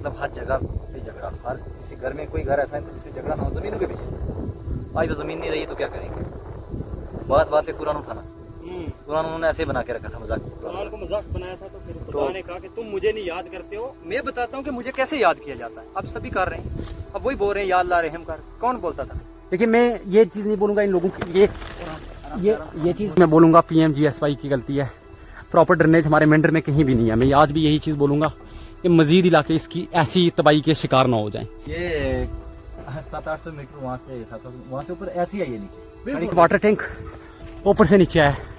मतलब हर जगह पे झगड़ा, हर किसी घर में कोई घर ऐसा है जिसमें झगड़ा ना हो ज़मीनों के पीछे। आज तो ज़मीन नहीं रही तो क्या करेंगे, बात बात पे कुरान उठाना। कुरान उन्होंने ऐसे बना के रखा था, मजाक, कुरान को मजाक बनाया था। तो फिर खुदा ने कहा कि तुम मुझे नहीं याद करते हो, मैं बताता हूँ कि मुझे कैसे याद किया जाता है। अब सभी कर रहे हैं, अब वही बोल रहे हैं या अल्लाह रहम कर। कौन बोलता था? लेकिन मैं ये चीज़ नहीं बोलूँगा इन लोगों की, ये चीज़ मैं बोलूँगा PMGSY की गलती है। प्रॉपर ड्रेनेज हमारे मेंढर में कहीं भी नहीं है। मैं आज भी यही चीज़ बोलूँगा कि मज़ीद इलाके इसकी ऐसी तबाही के शिकार ना हो जाएं। ये 700-800 मीटर वहाँ से 700 वहाँ से ऊपर ऐसी है ये नीचे। एक वाटर टैंक ऊपर से नीचे है।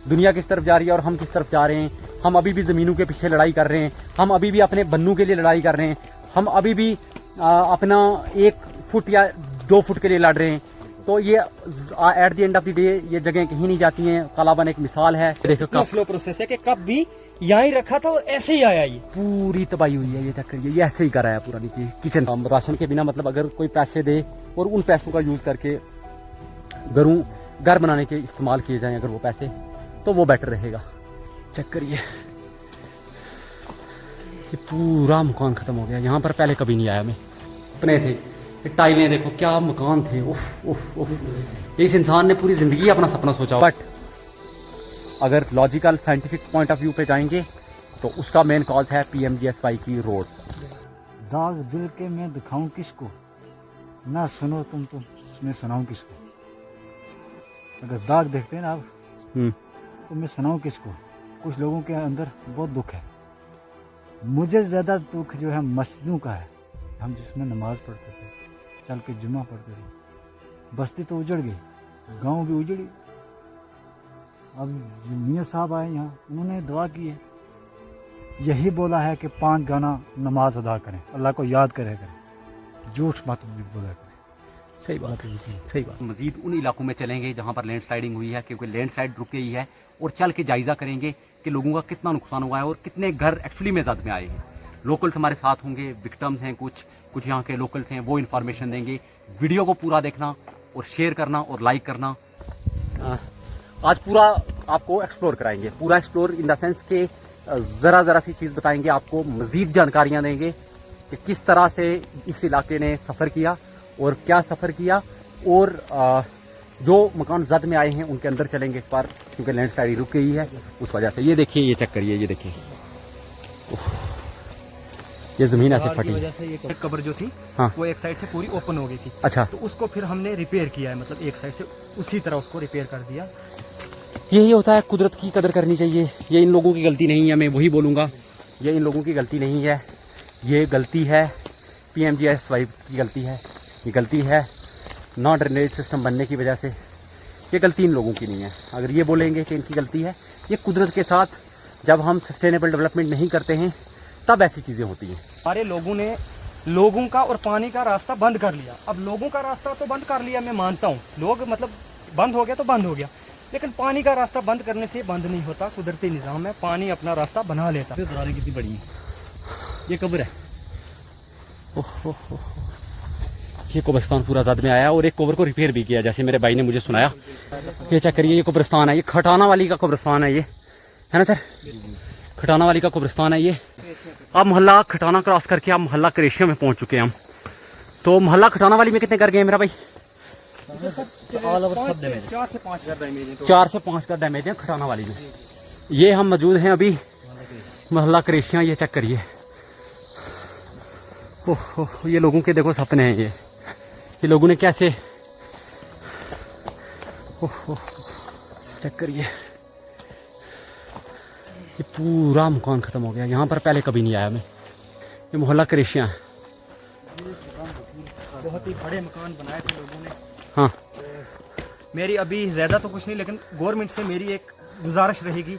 दुनिया किस तरफ जा रही है और हम किस तरफ जा रहे हैं। हम अभी भी ज़मीनों के पीछे लड़ाई कर रहे हैं, हम अभी भी अपने बन्नू के लिए लड़ाई कर रहे हैं, हम अभी भी अपना 1 फुट या 2 फुट के लिए लड़ रहे हैं। तो ये at the end of the day ये जगह कहीं नहीं जाती हैं। कालाबन एक मिसाल है। देखो कब स्लो प्रोसेस है कि कब भी यहाँ ही रखा था और ऐसे ही आया। ये पूरी तबाही हुई है। ये चक्कर ये ऐसे ही कराया पूरा नीचे किचन। राशन के बिना मतलब अगर कोई पैसे दे और उन पैसों का यूज़ करके घर बनाने के इस्तेमाल किए जाएं अगर वो पैसे, तो वो बेटर रहेगा। चेक करिए, ये पूरा मकान ख़त्म हो गया। यहाँ पर पहले कभी नहीं आया मैं, इतने थे ये टाइलें, देखो क्या मकान थे। उफ उफ उफ। इस इंसान ने पूरी ज़िंदगी अपना सपना सोचा। बट अगर logical scientific point of view पे जाएंगे तो उसका मेन कॉज है PMGSY की रोड। दाग दिल के मैं दिखाऊं किसको, ना सुनो तुम तो मैं सुनाऊं किसको। अगर दाग देखते हैं ना आप, तो मैं सुनाऊं किसको। कुछ लोगों के अंदर बहुत दुख है। मुझे ज़्यादा दुख जो है मस्जिदों का है। हम जिसमें नमाज पढ़ते थे, चल के जुम्मा पढ़ते थे। बस्ती तो उजड़ गई, गांव भी उजड़ी। अब मियाँ साहब आए यहाँ, उन्होंने दुआ की है, यही बोला है कि 5 गाना नमाज अदा करें, अल्लाह को याद करें, झूठ मत बोला करें। सही बात है, सही बात। मजीद उन इलाकों में चलेंगे जहाँ पर लैंडस्लाइडिंग हुई है, क्योंकि लैंडस्लाइड रुक गई है, और चल के जायज़ा करेंगे कि लोगों का कितना नुकसान हुआ है और कितने घर एक्चुअली में ज़द में आए हैं। लोकल्स हमारे साथ होंगे, विक्टम्स हैं, कुछ यहाँ के लोकल्स हैं, वो इन्फॉर्मेशन देंगे। वीडियो को पूरा देखना और शेयर करना और लाइक करना। आज पूरा आपको एक्सप्लोर कराएंगे, पूरा एक्सप्लोर इन द सेंस के ज़रा सी चीज़ बताएंगे आपको, मज़ीद जानकारियाँ देंगे कि किस तरह से इस इलाके ने सफ़र किया और क्या सफ़र किया, और जो मकान जद में आए हैं उनके अंदर चलेंगे इस बार, क्योंकि लैंडस्लाइड रुक गई है उस वजह से। ये देखिए, ये चेक करिए, ये देखिए ये ज़मीन ऐसे फटी वजह से ये कब्र जो थी, हाँ, वो एक साइड से पूरी ओपन हो गई थी। अच्छा, तो उसको फिर हमने रिपेयर किया है, मतलब एक साइड से उसी तरह उसको रिपेयर कर दिया। यही होता है, कुदरत की कदर करनी चाहिए। ये इन लोगों की गलती नहीं है, मैं वही बोलूँगा, ये इन लोगों की गलती नहीं है, ये गलती है PMGSY की गलती है। ये गलती है नॉन ड्रेनेज सिस्टम बनने की वजह से। ये गलती इन लोगों की नहीं है। अगर ये बोलेंगे कि इनकी गलती है, ये कुदरत के साथ जब हम सस्टेनेबल डेवलपमेंट नहीं करते हैं तब ऐसी चीज़ें होती हैं। हमारे लोगों ने लोगों का और पानी का रास्ता बंद कर लिया। अब लोगों का रास्ता तो बंद कर लिया, मैं मानता हूँ, लोग मतलब बंद हो गया तो बंद हो गया, लेकिन पानी का रास्ता बंद करने से बंद नहीं होता। कुदरती निज़ाम है, पानी अपना रास्ता बना लेता। दरारें कितनी बड़ी हैं। ये कब्र है। ये कब्रिस्तान पूरा ज़द में आया और एक कब्र को रिपेयर भी किया, जैसे मेरे भाई ने मुझे सुनाया। ये चेक करिए, ये कब्रिस्तान है, ये खटाना वाली का कब्रिस्तान है, ये है ना सर, खटाना वाली का कब्रिस्तान है ये। अब मोहल्ला खटाना क्रॉस करके आप मोहल्ला क्रेशिया में पहुंच चुके हैं हम। तो मोहल्ला खटाना वाली में कितने घर गए मेरा भाई? 4 से 5 घर डैमेज है। 4 से 5 घर डैमेज हैं खटाना वाली में। ये हम मौजूद हैं अभी मोहल्ला क्रेशिया। ये चेक करिए, ओह, ये लोगों के देखो सपने हैं। ये लोगों ने कैसे, ओह, चेक करिए, ये पूरा मकान ख़त्म हो गया। यहाँ पर पहले कभी नहीं आया मैं। ये मोहल्ला क्रेशिया है। बहुत ही बड़े मकान बनाए थे लोगों ने। हाँ, मेरी अभी ज़्यादा तो कुछ नहीं, लेकिन गवर्नमेंट से मेरी एक गुजारिश रहेगी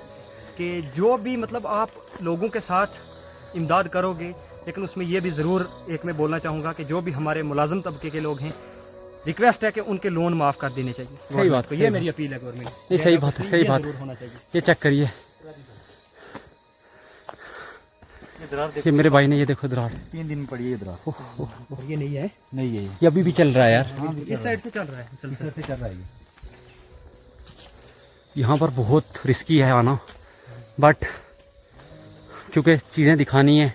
कि जो भी मतलब आप लोगों के साथ इमदाद करोगे, लेकिन उसमें ये भी ज़रूर एक मैं बोलना चाहूँगा कि जो भी हमारे मुलाजिम तबके के लोग हैं, रिक्वेस्ट है कि उनके लोन माफ़ कर देने चाहिए। सही बात, ये मेरी अपील है गवर्नमेंट से। ये सही बात है, सही बात होना चाहिए। ये चेक करिए, ये मेरे भाई ने, ये देखो दरार 3 दिन में पड़ी है ये दरार। और ये नहीं है, नहीं है ये अभी भी चल रहा है यार। इस साइड से चल रहा है, इस तरह से चल रहा है ये। यहाँ पर बहुत रिस्की है आना, बट क्योंकि चीज़ें दिखानी है,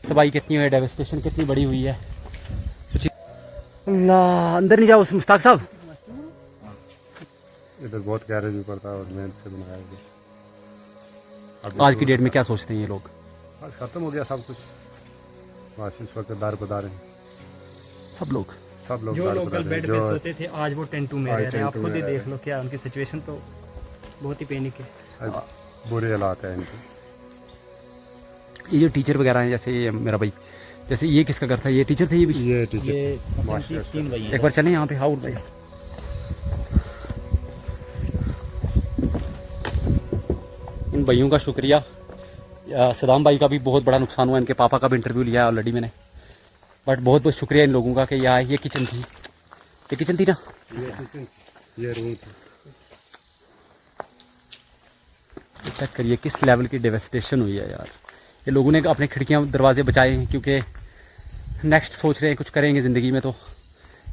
तबाही कितनी हुई है, डेवस्टेशन कितनी बड़ी हुई है। अल्लाह, अंदर नहीं जाओ मुश्ताक साहब। इधर बहुत गैरेज भी पड़ता है और मेहनत से बनाया गया। आज की डेट में क्या सोचते हैं ये लोग? आज खत्म हो गया सब कुछ, बस इस वक्त दारबदार हैं सब लोग जो दारबदार लोकल हैं, बेड पे सोते थे आज वो टेंटू में आज रह रहे हैं। आप टेंटू खुद ही में रह देख लो, क्या उनकी सिचुएशन तो बहुत ही पैनिक है। आज बुरे हालात हैं इनके। ये जो टीचर वगैरह हैं, जैसे ये मेरा भाई, जैसे ये किसका घर था? ये टीचर थे ये भी? ये टीचर एक बार चलें यहाँ पे। हाउर भाई, इन भाइयों का शुक्रिया। सदाम भाई का भी बहुत बड़ा नुकसान हुआ, इनके पापा का भी इंटरव्यू लिया है ऑलरेडी मैंने, बट बहुत बहुत शुक्रिया इन लोगों का कि यार ये किचन थी, ये किचन थी ना, ये रूम था। चेक करिए किस लेवल की डेवस्टेशन हुई है यार। ये लोगों ने अपने खिड़कियां दरवाजे बचाए हैं क्योंकि नेक्स्ट सोच रहे हैं कुछ करेंगे ज़िंदगी में तो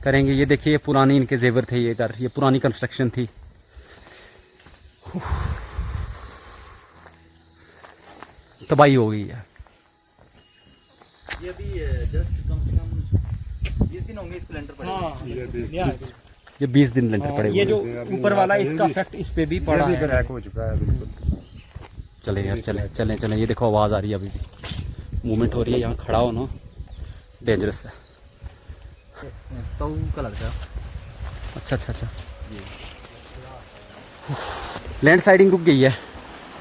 करेंगे। ये देखिए, ये पुरानी इनके जेवर थे, ये घर, ये पुरानी कंस्ट्रक्शन थी। तबाही हो गई है। ये अभी जस्ट कम से कम 20 दिन होंगे इसको लेंटर पड़े। ये 20 दिन लेंटर पड़े हुए ये हैं। जो ऊपर वाला इसका इफेक्ट इस पे भी पड़ा है। क्रैक हो चुका है बिल्कुल। चले यार, चले चलें चलें। ये देखो आवाज़ आ रही है, अभी भी मूवमेंट हो रही है। यहाँ खड़ा हो ना, डेंजरस है। तो का लगता है। अच्छा अच्छा अच्छा। लैंड स्लाइडिंग रुक गई है,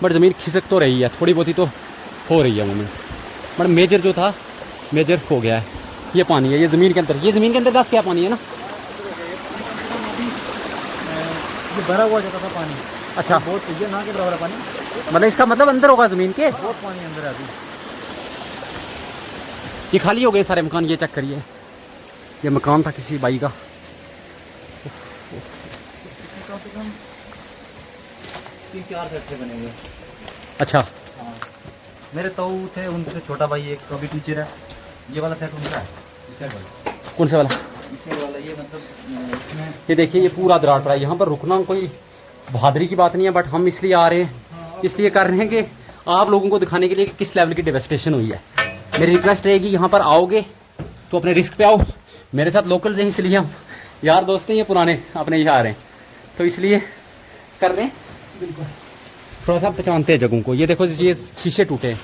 बट ज़मीन खिसक तो रही है, थोड़ी बहुत ही तो हो रही है मूवमेंट, बट मेजर जो था मेजर हो गया है। ये पानी है, ये ज़मीन के अंदर, ये ज़मीन के अंदर 10 क्या पानी है ना? ये भरा हुआ जाता था पानी। अच्छा, बहुत ये ना के बराबर पानी, मतलब इसका मतलब अंदर होगा ज़मीन के। बहुत पानी अंदर है अभी। ये खाली हो गए सारे मकान, ये चेक करिए। ये मकान था किसी भाई का। कम से कम 3-4 सेट से बने हुए। अच्छा, हाँ, मेरे ताऊ थे, उनसे छोटा भाई एक तो अभी टीचर है। ये वाला सेट उनका है, इस सेट वाला, कौन से वाला? इसमें वाला। ये मतलब इसमें ये देखिए, ये पूरा दरार पड़ा है। यहाँ पर रुकना कोई बहादुरी की बात नहीं है, बट हम इसलिए आ रहे हैं, इसलिए कर रहे हैं कि आप लोगों को दिखाने के लिए कि किस लेवल की डेवस्टेशन हुई है। मेरी रिक्वेस्ट रहेगी, यहाँ पर आओगे तो अपने रिस्क पे आओ। मेरे साथ लोकल्स हैं, इसलिए हम यार दोस्त हैं, ये पुराने अपने यहाँ आ रहे हैं, तो इसलिए कर रहे हैं। बिल्कुल थोड़ा सा पहचानते हैं जगहों को। ये देखो, ये शीशे टूटे हैं,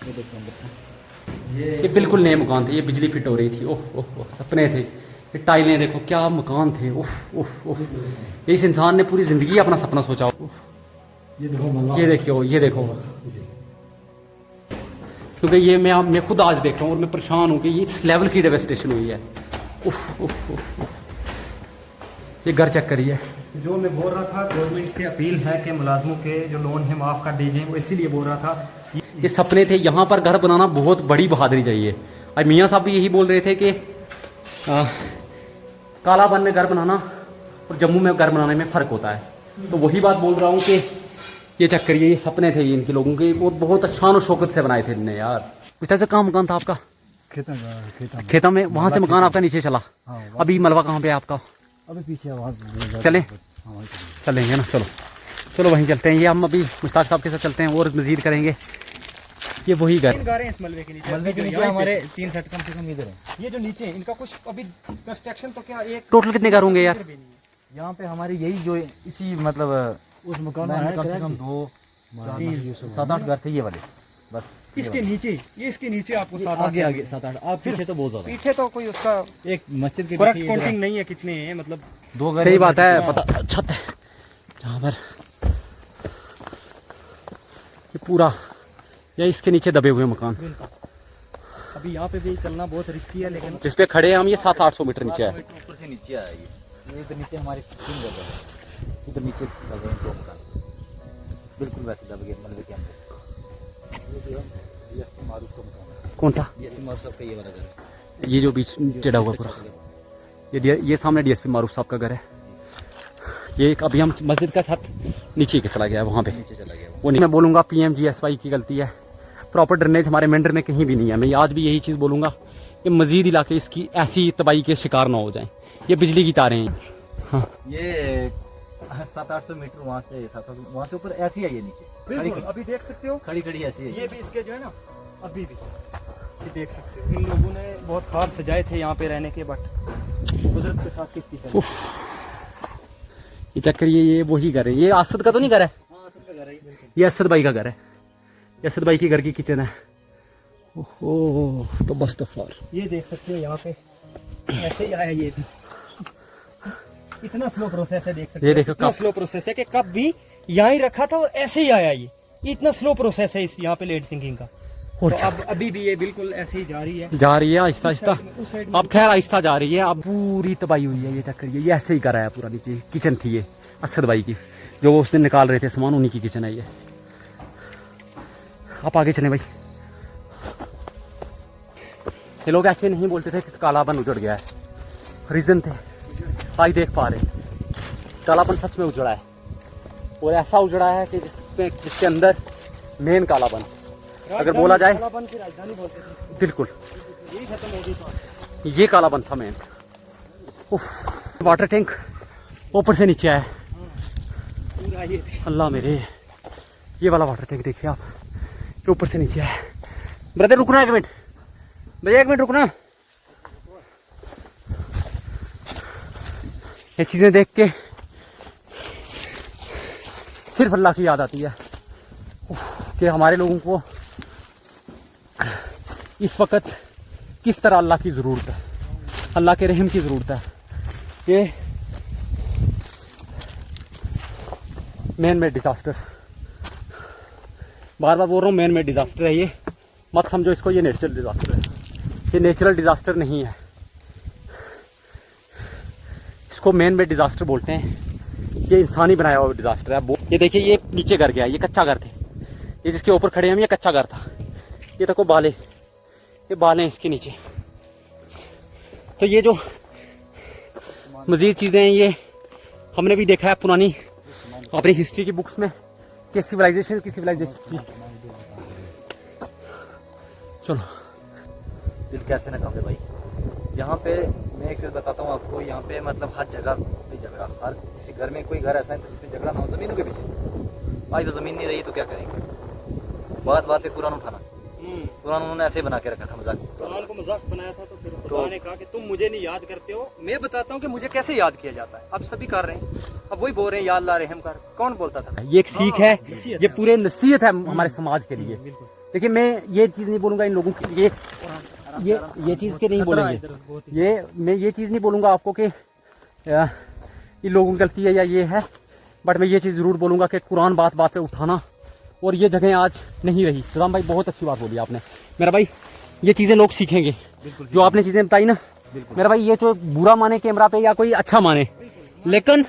ये देखो अंदर से। ये बिल्कुल नए मकान थे, ये बिजली फिट हो रही थी। ओह ओह ओह, सपने थे। ये टाइलें देखो, क्या मकान थे। ओह ओह ओह, इस इंसान ने पूरी ज़िंदगी अपना सपना सोचा। ये देखो, ये देखो, क्योंकि ये मैं खुद आज देख रहा हूँ और मैं परेशान हूँ कि ये इस लेवल की डेवस्टेशन हुई है। उफ उफ उफ उफ। ये घर चेक करिए। जो मैं बोल रहा था, गवर्नमेंट से अपील है कि मुलाजमों के जो लोन है माफ़ कर दीजिए, वो इसीलिए बोल रहा था। ये सपने थे। यहाँ पर घर बनाना बहुत बड़ी बहादुरी चाहिए। आज मियाँ साहब भी यही बोल रहे थे कि कालाबन में घर बनाना और जम्मू में घर बनाने में फ़र्क होता है। तो वही बात बोल रहा हूँ कि ये चेक करिए, ये सपने थे इनके लोगों के, वो बहुत शान और शौकत से बनाए थे इनने यार। इस तरह से कहाँ मकान था आपका? खेता में। वहाँ से मकान आपका नीचे चला। अभी मलबा कहाँ पे है आपका? अभी पीछे वहाँ चलें, चलेंगे ना, चलो चलो वहीं चलते हैं। ये हम अभी मुश्ताक साहब के साथ चलते हैं और मज़ीद करेंगे। ये वही घर, हैं इस मलबे के नीचे। मलबे के नीचे हमारे 3 सेट कम से कम इधर है। ये जो नीचे है, इनका कुछ अभी कंस्ट्रक्शन तो क्या एक टोटल कितने घर होंगे यार? भी नहीं है। यहाँ पे हमारी यही जो इसी मतलब उस मकान में कम से कम 2, 7-8 घर थे ये वाले, बस। इसके नीचे, ये इसके नीचे आपको 7-8 आगे आगे 7-8, आप पीछे तो बहुत ज्यादा। पीछे तो कोई उसका एक मस्जिद के करेक्ट काउंटिंग नहीं है कितने हैं, मतलब 2 घर। सही बात है, पता छत है यहाँ पर। ये पूरा या इसके नीचे दबे हुए मकान। अभी यहाँ पे भी चलना बहुत रिस्की है, लेकिन जिस पे खड़े हैं हम, ये 700-800 मीटर नीचे है। ऊपर से नीचे आया ये इधर नीचे हमारे 3 घर है, इधर नीचे दबे हैं 2 मकान, बिल्कुल वैसे दब गए मलबे के अंदर। ये जो है डीएसपी मारूफ का मकान है। कौन था? डीएसपी मारूफ साहब का ये वाला घर है। ये जो बीच टेढ़ा हुआ पूरा, ये सामने डीएसपी मारूफ साहब का घर है। ये एक अभी हम मस्जिद का छत नीचे के चला गया, वहाँ पे नीचे चला गया वो नहीं। मैं बोलूँगा PMGSY की गलती है। प्रॉपर ड्रेनेज हमारे मेंढर में कहीं भी नहीं है। मैं आज भी यही चीज़ बोलूँगा कि मज़ीद इलाके इसकी ऐसी तबाही के शिकार ना हो जाएं। ये बिजली की तारें हैं। हाँ, ये 700-800 मीटर वहाँ से 700 वहाँ से ऊपर ऐसी है ये नीचे बिल्कुल अभी देख सकते हो, खड़ी खड़ी ऐसी है ये भी इसके जो है ना, अभी भी ये देख सकते हो इन लोगों ने बहुत ख्वाब सजाए थे यहाँ पे रहने के, बट कुदरत के साथ किसकी चले। ये चेक करिए, ये वही घर है। ये असद का तो नहीं घर है? हाँ, असद का घर है ये। ये असद भाई का घर है। ये असद भाई के घर की किचन है। ओहो, तो बस तो फॉर ये देख सकते हो यहाँ पे ऐसे ही आया ये भी। इतना स्लो प्रोसेस है, देख सकते ये हो देखो इतना कप। स्लो प्रोसेस है कि कप भी यहाँ ही रखा था और ऐसे ही आया ये। इतना स्लो प्रोसेस है इस यहाँ पे लेड सिंकिंग का। और तो अब अभी भी ये बिल्कुल ऐसे ही जा रही है। जा रही है आहिस्ता उस आहिस्ता। साइड में- उस साइड में- अब खैर आहिस्ता जा रही है। अब पूरी तबाही हुई है। ये चेक करिए, ये ऐसे ही करा है पूरा। नीचे किचन थी ये असद भाई की, जो वो उस दिन निकाल रहे थे सामान, उन्हीं की किचन है ये। आप आगे चलें भाई। ये लोग ऐसे नहीं बोलते थे कि कालापन उजड़ गया है, रीजन थे। आज देख पा रहे कालापन सच में उजड़ा है, और ऐसा उजड़ा है कि जिसके अंदर मेन कालापन, अगर बोला जाए कालापन की राजधानी बोलते थे, बिल्कुल यही खत्म हो गई तो। ये कालापन था मेन। वाटर टैंक ऊपर से नीचे आया। पूरा ये अल्लाह मेरे, ये वाला वाटर टैंक देखिए आप, ये ऊपर से नीचे आया। ब्रदर रुकना एक मिनट, भैया एक मिनट रुकना। ये चीजें देख के सिर्फ अल्लाह की याद आती है कि हमारे लोगों को इस वक्त किस तरह अल्लाह की ज़रूरत है, अल्लाह के रहम की ज़रूरत है। ये मैन मेड डिज़ास्टर, बार बार बोल रहा हूँ, मैन मेड डिज़ास्टर है ये। मत समझो इसको ये नेचुरल डिज़ास्टर है। ये नेचुरल डिज़ास्टर नहीं है, इसको मैन मेड डिज़ास्टर बोलते हैं। ये इंसानी बनाया हुआ डिज़ास्टर है। ये देखिए, ये नीचे घर गया, ये कच्चा घर थे। ये जिसके ऊपर खड़े हैं हम, ये कच्चा घर था। ये देखो बाले, ये बाले हैं इसके नीचे। तो ये जो मज़ीद चीज़ें हैं, ये हमने भी देखा है पुरानी अपनी हिस्ट्री की बुक्स में कि सिविलाइजेशन की चलो दिल कैसे न कांपे भाई। यहाँ पे मैं एक चीज़ बताता हूँ आपको, यहाँ पे मतलब हर जगह पे झगड़ा, हर किसी घर में कोई घर ऐसा है जिसमें झगड़ा ना हो ज़मीनों के पीछे। आज तो ज़मीन नहीं रही तो क्या करेंगे। बात बात पे कुरान उठाना, कुरान उन्होंने ऐसे ही बना के रखा था, मजाक। कुरान को मजाक बनाया था, तो फिर खुदा ने कहा कि तुम मुझे नहीं याद करते हो, मैं बताता हूँ कि मुझे कैसे याद किया जाता है। अब सभी कर रहे हैं, अब वही बोल रहे हैं या अल्लाह रहम कर। कौन बोलता था? ये एक सीख है, नसीहत ये है। पूरे नसीहत है हमारे समाज के लिए। देखिए, मैं ये चीज़ नहीं बोलूँगा इन लोगों की, ये चीज़ के नहीं बोलेंगे, ये मैं ये चीज़ नहीं बोलूँगा आपको कि इन लोगों की गलती है या ये है, बट मैं ये चीज़ ज़रूर बोलूँगा कि कुरान बात बात पे उठाना, और ये जगह आज नहीं रही। सदाम भाई बहुत अच्छी बात बोली आपने मेरा भाई। ये चीज़ें लोग सीखेंगे, जो आपने चीज़ें बताई ना मेरा भाई। ये तो बुरा माने कैमरा पे या कोई अच्छा माने, लेकिन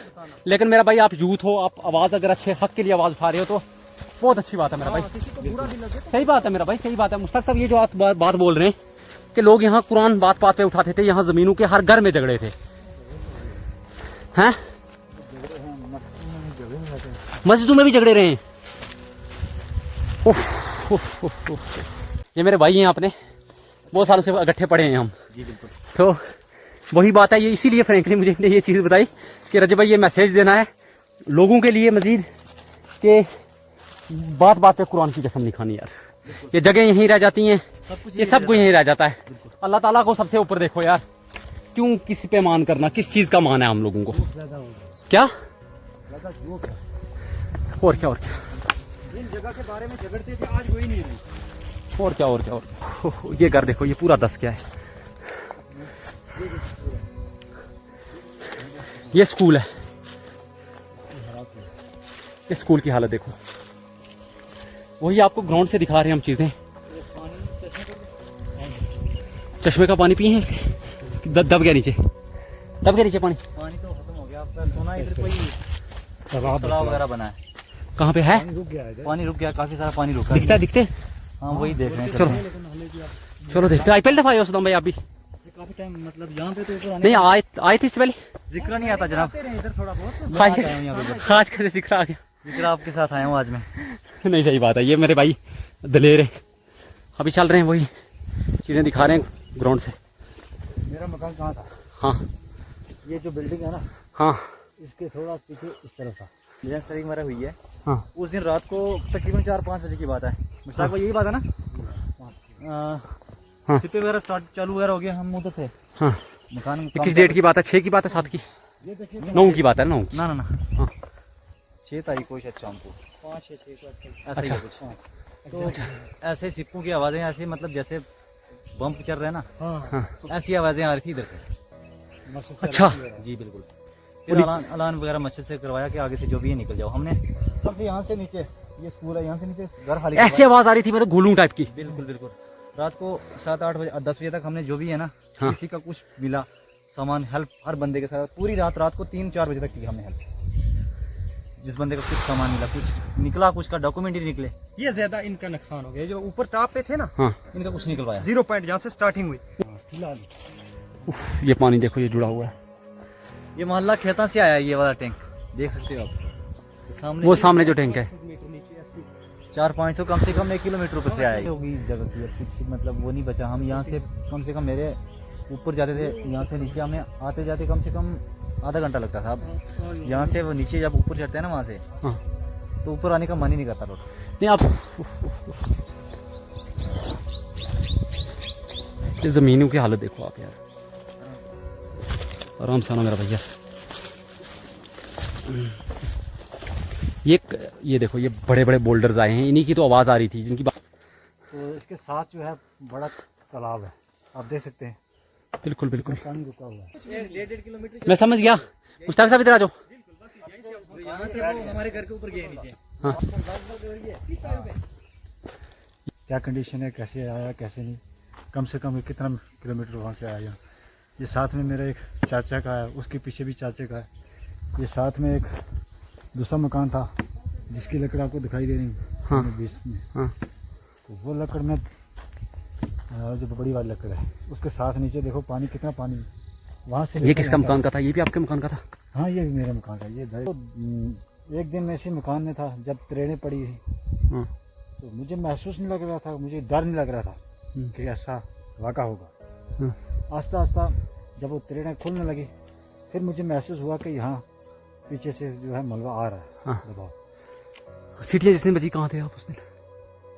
मेरा भाई आप यूथ हो, आप आवाज़ अगर अच्छे हक के लिए आवाज़ उठा रहे हो तो बहुत अच्छी बात है मेरा भाई। सही बात है मेरा भाई, सही बात है। मुश्ताक साहब ये जो आप बात बोल रहे हैं कि लोग यहाँ कुरान बात बात पे उठाते थे, यहाँ ज़मीनों के हर घर में झगड़े थे, हैं मस्जिदों में भी झगड़े रहे हैं। ये मेरे भाई हैं, आपने बहुत सालों से इकट्ठे पड़े हैं हम जी बिल्कुल। तो वही बात है, ये इसीलिए फ्रेंकली मुझे ये चीज़ बताई कि रजब भाई ये मैसेज देना है लोगों के लिए मजीद कि बात बात पे कुरान की कसम नहीं खानी यार। ये जगह यहीं रह जाती हैं, ये सब कुछ यहीं रह जाता है। अल्लाह ताला को सबसे ऊपर देखो यार, क्यों किसी पे मान करना, किस चीज़ का मान है हम लोगों को? क्या और क्या जिन जगह के बारे में झगड़ते थे आज वही नहीं रही। और क्या ये घर देखो, ये पूरा दस गया है। ये स्कूल है, ये स्कूल की हालत देखो। वही आपको ग्राउंड से दिखा रहे हैं हम चीज़ें। चश्मे का पानी पिए हैं, दब गया नीचे, दब गया नीचे पानी। पानी तो खत्म हो गया आपका, सोना इधर कोई तालाब वगैरह बना है। कहाँ पे है? पानी रुक गया, काफी सारा पानी रुका दिखता है, दिखते? हाँ वही देख रहे हैं। चलो देखते हैं। पहले दफा आए हो सदाम भाई आप भी? काफी टाइम मतलब यहाँ पे तो ऊपर आने नहीं आए थे इससे पहले? जिक्र नहीं आता जनाब। इधर थोड़ा बहुत आज कैसे जिक्र आ गया? जिक्र आपके साथ आया हूँ आज मैं। नहीं सही बात है, ये मेरे भाई दलेर है। अभी चल रहे हैं, वही चीज़ें दिखा रहे हैं ग्राउंड से। मेरा मकान कहाँ था? हाँ ये जो बिल्डिंग है ना, हाँ इसके थोड़ा पीछे इस तरफ था। जैन सरी मरा हुई है। हाँ उस दिन रात को तकरीबन 4-5 बजे की बात है। मुश्ताक भाई यही बात है ना? हाँ। सिपे वगैरह स्टार्ट चालू वगैरह हो गया, हम उधर थे हाँ, मकान में ये काम किस कर डेट की बात है? 6 की बात है, 7 की? 9 की बात है ना? 9 की। ना ना ना हाँ। 6 तारीख को शायद शाम को 5 या 6 को ऐसे। ऐसा ही है कुछ। तो ऐसे सिक्कों की आवाज़ें ऐसे मतलब जैसे बम चल रहे हैं ना, हाँ ऐसी आवाज़ें आ रही थी इधर से। अच्छा, जी बिल्कुल। फिर अलान वगैरह मस्जिद से करवाया कि आगे से जो भी है निकल जाओ। हमने सबसे यहाँ से नीचे, ये स्कूल है, यहाँ से नीचे घर खाली ऐसी आवाज आ रही थी मतलब गोलू टाइप की। बिल्कुल बिल्कुल। रात को 7-8 बजे 10 बजे तक हमने जो भी है ना, हाँ। किसी का कुछ मिला सामान, हेल्प हर बंदे के साथ पूरी रात को 3-4 बजे तक की हमने हेल्प। जिस बंदे का कुछ सामान मिला, कुछ निकला, कुछ का डॉक्यूमेंट ही निकले, ये ज्यादा इनका नुकसान हो गया। जो ऊपर टॉप पे थे ना, हाँ, इनका कुछ निकल पाया। 0 पॉइंट जहाँ से स्टार्टिंग हुई। उफ, ये पानी देखो, ये जुड़ा हुआ है। ये मोहल्ला खेता से आया है, ये वाला टैंक देख सकते हो आप सामने। वो सामने जो टैंक है, 400-500 कम से कम 1 किलोमीटर ऊपर से आया होगी जगह की। कुछ मतलब वो नहीं बचा। हम यहाँ से कम से कम मेरे ऊपर जाते थे, यहाँ से नीचे हमें आते जाते कम से कम आधा घंटा लगता था। अब यहाँ से वो नीचे जब ऊपर चढ़ते हैं ना वहाँ से, हाँ, तो ऊपर आने का मन ही नहीं करता रोड। नहीं आप ये जमीनों की हालत देखो आप यार, आराम से आना मेरा भैया। ये देखो, ये बड़े बड़े बोल्डर्स आए हैं, इन्हीं की तो आवाज़ आ रही थी जिनकी बात। तो इसके साथ जो है बड़ा तालाब है, आप देख सकते हैं, बिल्कुल बिल्कुल, पानी रुका हुआ है। 1.5 किलोमीटर मैं समझ गया। मुश्ताक साहब इधर आ जाओ। हमारे घर के ऊपर गए नीचे। हाँ, क्या कंडीशन है, कैसे आया कैसे नहीं, कम से कम कितना किलोमीटर वहाँ से आया। ये साथ में मेरा एक चाचा का है, उसके पीछे भी चाचे का है। ये साथ में एक दूसरा मकान था जिसकी लकड़ आपको दिखाई दे रही है। हाँ। बीच में, हाँ, तो वो लकड़ में जो बड़ी वाली लकड़ है, उसके साथ नीचे देखो पानी, कितना पानी वहाँ से। ये किसका मकान का था? ये भी आपके मकान का था? हाँ, ये भी मेरे मकान का। ये तो, एक दिन मैं इसी मकान में था जब ट्रेनें पड़ी, हाँ, तो मुझे महसूस नहीं लग रहा था, मुझे डर नहीं लग रहा था कि ऐसा वाक़ा होगा। हाँ। आस्ता आस्ता जब वो ट्रेनें खुलने लगी, फिर मुझे महसूस हुआ कि यहाँ पीछे से जो है मलबा आ रहा है। हाँ। दबाव। सीटियाँ जिसने बजी, कहाँ थे आप उस दिन?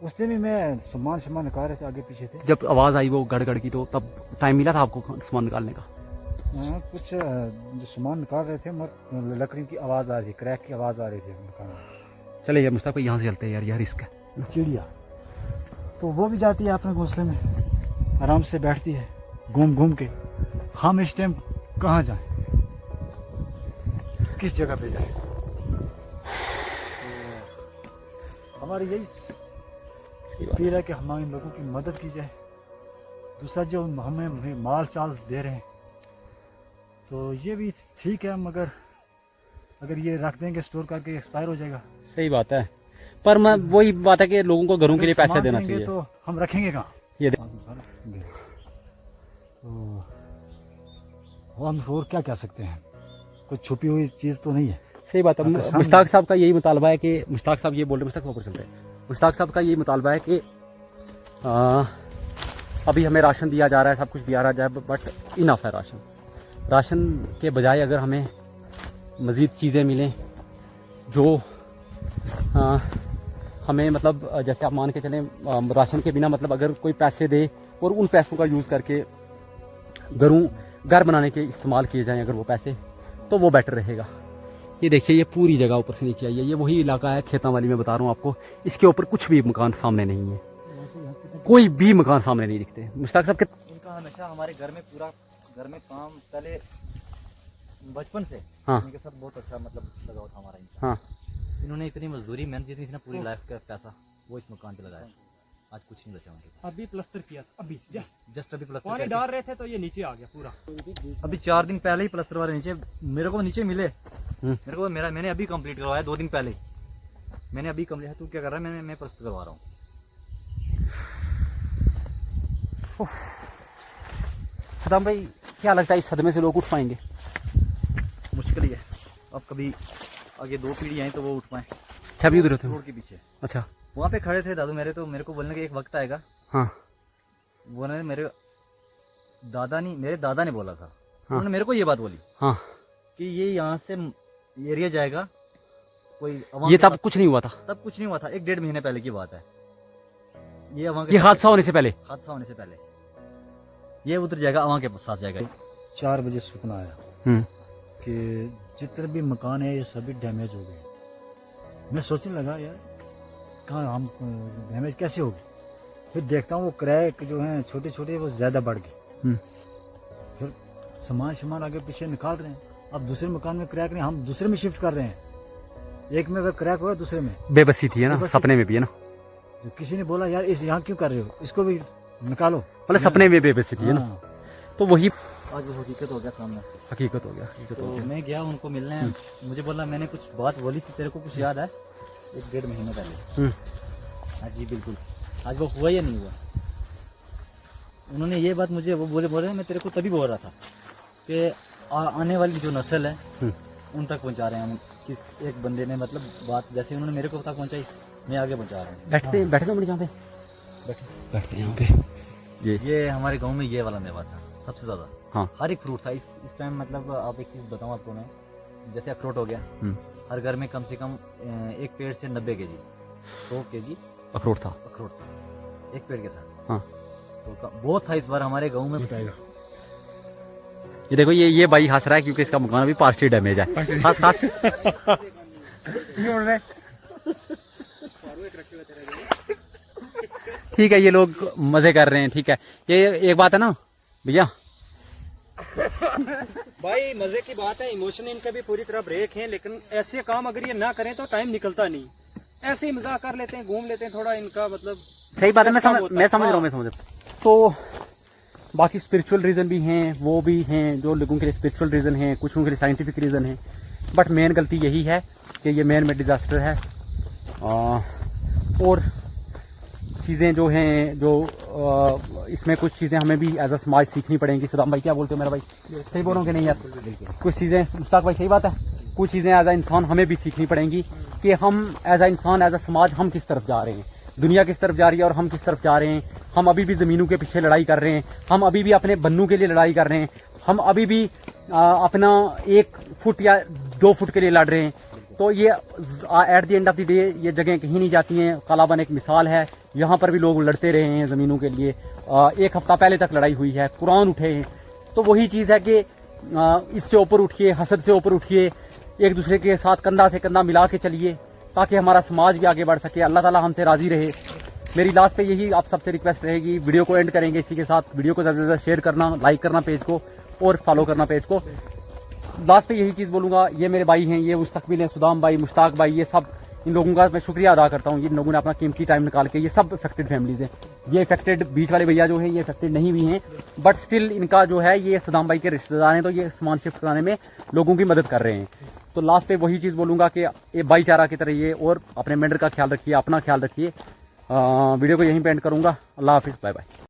उस दिन भी मैं सामान निकाल रहे थे, आगे पीछे थे। जब आवाज़ आई वो गड़गड़ की, तो तब टाइम मिला था आपको सामान निकालने का? कुछ जो सामान निकाल रहे थे, मगर लकड़ी की आवाज़ आ रही थी, क्रैक की आवाज़ आ रही थी मकान में। चले यार मुश्ताक भाई, यहाँ से चलते हैं यार, रिस्क है। चिड़िया तो वो भी जाती है अपने घोंसले में, आराम से बैठती है घूम घूम के। हम इस टाइम कहाँ जाएं, किस जगह पे जाएं? तो हमारी यही अपील है कि हमारे लोगों की मदद की जाए। दूसरा जो हमें माल चाल दे रहे हैं, तो ये भी ठीक है, मगर अगर ये रख देंगे स्टोर करके, एक्सपायर हो जाएगा। सही बात है, पर मैं वही बात है कि लोगों को घरों के लिए पैसे देना चाहिए। तो हम रखेंगे कहाँ? ये तो हम और क्या कह सकते हैं, कुछ छुपी हुई चीज़ तो नहीं है। सही बात है। मुश्ताक साहब का यही मुतालबा है कि, मुश्ताक साहब ये बोल रहे, मुश्ताक ऊपर चलते हैं। मुश्ताक साहब का यही मुतालबा है कि अभी हमें राशन दिया जा रहा है, सब कुछ दिया जा रहा है, बट इनफ है राशन के बजाय अगर हमें मज़ीद चीज़ें मिलें जो हमें मतलब, जैसे आप मान के चलें, राशन के बिना मतलब अगर कोई पैसे दे और उन पैसों का यूज़ करके घर बनाने के इस्तेमाल किए जाएं अगर वो पैसे, तो वो बेटर रहेगा। ये देखिए, ये पूरी जगह ऊपर से नीचे आई है। ये वही इलाका है खेता वाली, मैं बता रहा हूँ आपको। इसके ऊपर कुछ भी मकान सामने नहीं है, कोई भी मकान सामने नहीं दिखते। मुश्ताक साहब के इनका हमेशा हमारे घर में पूरा घर में काम पहले बचपन से, हाँ। इनके साथ बहुत अच्छा मतलब लगाव था हमारा इनका। हाँ, इन्होंने इतनी मजदूरी मेहनत जितनी थी ना, पूरी लाइफ का पैसा वो इस मकान पे लगाया। आज कुछ नहीं बचा उनके पास। अभी प्लस्तर किया था, अभी जस्ट अभी पानी प्लास्टर डाल रहे थे तो ये नीचे आ गया पूरा। अभी 4 दिन पहले ही प्लास्टर वाले नीचे मेरे को नीचे मिले। मेरे को मैंने अभी कंप्लीट करवाया 2 दिन पहले। मैंने अभी कंप्लीट, तू क्या कर रहा है? मैं प्लास्टर करवा रहा हूँ। सदाम भाई, क्या लगता है इस सदमे से लोग उठ पाएंगे? मुश्किल ही है। अब कभी आगे 2 पीढ़ी आए तो वो उठ पाए। छवि उधर होते हैं। रोड के पीछे अच्छा, वहाँ पे खड़े थे दादू मेरे, तो मेरे को बोलने का एक वक्त आएगा। हाँ, वो मेरे दादा ने बोला था। हाँ। उन्होंने मेरे को ये बात बोली हाँ, कि ये यहाँ से एरिया जाएगा कोई अवाम ये के तब पास- कुछ नहीं हुआ था? तब कुछ नहीं हुआ था, 1-1.5 महीने पहले की बात है। ये ये हादसा होने से पहले? हादसा होने से पहले ये उतर जाएगा, वहाँ के साथ जाएगा। 4 बजे सूचना आया हम्म। कि जितने भी मकान है ये सभी डैमेज हो गए। मैं सोचने लगा यार कहाँ हम डैमेज कैसे होगी। फिर देखता हूँ वो क्रैक जो हैं छोटे छोटे वो ज़्यादा बढ़ गए। फिर सामान आगे पीछे निकाल रहे हैं। अब दूसरे मकान में क्रैक नहीं, हम दूसरे में शिफ्ट कर रहे हैं। एक में अगर क्रैक होगा दूसरे में बेबसी थी है ना, बेबसी सपने में भी है ना, तो किसी ने बोला यार इस यहाँ क्यों कर रहे हो, इसको भी निकालो। मतलब सपने में बेबसी थी है ना। हाँ। तो वही आज वो हकीकत हो गया सामने। हकीकत हो गया, हकीकत हो तो गया। मैं गया उनको मिलने, मुझे बोला मैंने कुछ बात बोली थी तेरे को, कुछ याद है? 1-1.5 महीने पहले। हाँ जी बिल्कुल। आज वो हुआ या नहीं हुआ? उन्होंने ये बात मुझे वो बोले मैं तेरे को तभी बोल रहा था कि आने वाली जो नस्ल है उन तक पहुंचा रहे हैं हम। किस एक बंदे ने मतलब बात जैसे उन्होंने मेरे को तक पहुंचाई, मैं आगे पहुंचा रहा हूँ। बैठते हैं यहाँ पे, बैठते हैं यहाँ पे। ये हमारे गांव में ये वाला मेवा था सबसे ज़्यादा। हाँ। हर एक फ्रूट था इस टाइम। मतलब आप एक चीज़ बताऊँ आपको मैं, जैसे अखरोट हो गया, हर घर में कम से कम एक पेड़ से 90 kg 100 kg अखरोट था। अखरोट था एक पेड़ के साथ। हाँ। तो बहुत था इस बार हमारे गांव में। ये देखो ये भाई हंस रहा है क्योंकि इसका मकान अभी पार्शियल डैमेज है। खास खास ठीक है, ये लोग मजे कर रहे हैं। ठीक है, ये एक बात है ना भैया, भाई मजे की बात है, इमोशन इनका भी पूरी तरह ब्रेक है, लेकिन ऐसे काम अगर ये ना करें तो टाइम निकलता नहीं। ऐसे ही मजाक कर लेते हैं, घूम लेते हैं थोड़ा, इनका मतलब सही बात है। मैं समझ रहा हाँ। हूँ, मैं समझ रहा हूँ। तो बाकी स्पिरिचुअल रीज़न भी हैं, वो भी हैं जो लोगों के लिए स्पिरिचुअल रीज़न हैं, कुछ लोगों के लिए साइंटिफिक रीज़न है। बट मेन गलती यही है कि ये मैन मेड डिज़ास्टर है। और चीज़ें जो हैं जो इसमें कुछ चीज़ें हमें भी एज अ समाज सीखनी पड़ेंगी। सदाम भाई क्या बोलते हो मेरा भाई? सही बोल रहा हूँ कि नहीं यार? कुछ चीज़ें मुश्ताक भाई सही बात है, कुछ चीज़ें एज अ इंसान हमें भी सीखनी पड़ेंगी कि हम एज अ इंसान एज अ समाज हम किस तरफ जा रहे हैं, दुनिया किस तरफ जा रही है और हम किस तरफ जा रहे हैं। हम अभी भी ज़मीनों के पीछे लड़ाई कर रहे हैं, हम अभी भी अपने बन्नू के लिए लड़ाई कर रहे हैं, हम अभी भी अपना 1 फुट या 2 फुट के लिए लड़ रहे हैं। तो ये at the end of the day ये जगह कहीं नहीं जाती हैं। कालाबन एक मिसाल है, यहाँ पर भी लोग लड़ते रहे हैं ज़मीनों के लिए। 1 हफ्ता पहले तक लड़ाई हुई है, कुरान उठे हैं। तो वही चीज़ है कि इससे ऊपर उठिए, हसद से ऊपर उठिए, एक दूसरे के साथ कंधा से कंधा मिला के चलिए ताकि हमारा समाज भी आगे बढ़ सके। अल्लाह ताला हमसे राज़ी रहे। मेरी लास्ट पे यही आप सबसे रिक्वेस्ट रहेगी। वीडियो को एंड करेंगे इसी के साथ। वीडियो को ज़्यादा से ज़्यादा शेयर करना, लाइक करना पेज को और फॉलो करना पेज को। लास्ट पे यही चीज़ बोलूँगा, ये मेरे भाई हैं, ये मुस्तकबिल हैं, सुदाम भाई, मुश्ताक भाई, ये सब इन लोगों का मैं शुक्रिया अदा करता हूँ। इन लोगों ने अपना कीमती टाइम निकाल के, ये सब अफेक्टेड फैमिलीज हैं। ये अफेक्टेड बीच वाले भैया जो हैं ये अफेक्टेड नहीं भी हैं, बट स्टिल इनका जो है ये सदाम भाई के रिश्तेदार हैं, तो ये सामान शिफ्ट कराने में लोगों की मदद कर रहे हैं। तो लास्ट पे वही चीज़ बोलूँगा कि ये भाईचारा की तरह ये और अपने मेंढर का ख्याल रखिए, अपना ख्याल रखिए। वीडियो को यहीं पे एंड करूँगा। अल्लाह हाफिज़, बाय बाय।